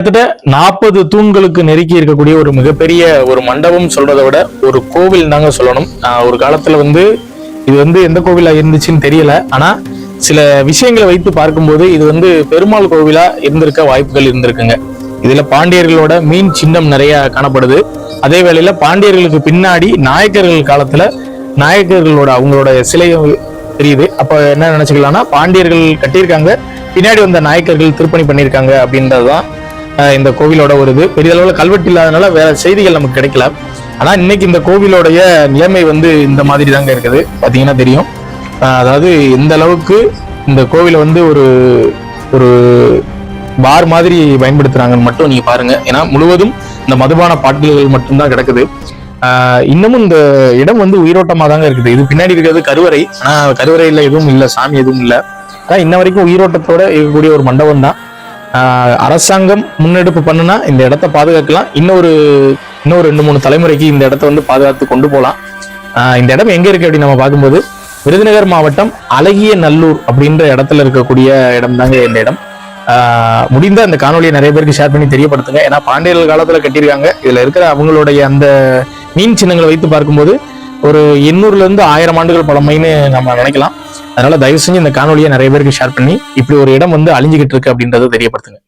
கிட்டத்தட்ட 40 தூண்களுக்கு நெருக்கி இருக்கக்கூடிய ஒரு மிகப்பெரிய ஒரு மண்டபம் சொல்றதை விட ஒரு கோவில் தாங்க சொல்லணும். ஒரு காலத்துல இது எந்த கோவிலா இருந்துச்சுன்னு தெரியல. ஆனா சில விஷயங்களை வைத்து பார்க்கும்போது இது பெருமாள் கோவிலா இருந்திருக்க வாய்ப்புகள் இருந்திருக்குங்க. இதுல பாண்டியர்களோட மீன் சின்னம் நிறைய காணப்படுது. அதே வேளையில பாண்டியர்களுக்கு பின்னாடி நாயக்கர்கள் காலத்துல நாயக்கர்களோட அவங்களோட சிலை தெரியுது. அப்ப என்ன நினைச்சுக்கலாம்னா பாண்டியர்கள் கட்டியிருக்காங்க, பின்னாடி வந்த நாயக்கர்கள் திருப்பணி பண்ணியிருக்காங்க அப்படின்றதுதான் இந்த கோவிலோட ஒரு இது. பெரிய அளவுல கல்வெட்டு இல்லாதனால வேற செய்திகள் நமக்கு கிடைக்கல. ஆனா இன்னைக்கு இந்த கோவிலோடைய நிலைமை இந்த மாதிரி தாங்க இருக்குது. பாத்தீங்கன்னா தெரியும். அதாவது எந்த அளவுக்கு இந்த கோவிலை ஒரு ஒரு பார் மாதிரி பயன்படுத்துறாங்கன்னு மட்டும் நீங்க பாருங்க. ஏன்னா முழுவதும் இந்த மதுபான பாட்டில்கள் மட்டும்தான் கிடக்குது. இன்னமும் இந்த இடம் உயிரோட்டமா தாங்க இருக்குது. இது பின்னாடி இருக்கிறது கருவறை. ஆனா கருவறையில எதுவும் இல்லை, சாமி எதுவும் இல்லை. ஆனா இன்ன வரைக்கும் உயிரோட்டத்தோட இருக்கக்கூடிய ஒரு மண்டபம் தான். அரசாங்கம் முன்னெடுப்பு பண்ணுனா இந்த இடத்த பாதுகாக்கலாம். இன்னொரு 2-3 தலைமுறைக்கு இந்த இடத்த பாதுகாத்து கொண்டு போகலாம். இந்த இடம் எங்க இருக்கு அப்படின்னு நம்ம பார்க்கும்போது விருதுநகர் மாவட்டம் அழகிய நல்லூர் அப்படின்ற இடத்துல இருக்கக்கூடிய இடம் தாங்க இந்த இடம். முடிந்த அந்த காணொலியை நிறைய பேருக்கு ஷேர் பண்ணி தெரியப்படுத்துங்க. ஏன்னா பாண்டியர்கள் காலத்துல கட்டியிருக்காங்க. இதுல இருக்கிற அவங்களுடைய அந்த மீன் சின்னங்களை வைத்து பார்க்கும்போது ஒரு 800 இருந்து 1000 ஆண்டுகள் பழமைன்னு நம்ம நினைக்கலாம். அதனால தயவு செஞ்சு இந்த காணொலியை நிறைய பேருக்கு ஷேர் பண்ணி இப்படி ஒரு இடம் அழிஞ்சுக்கிட்டு இருக்கு அப்படின்றத தெரியப்படுத்துங்க.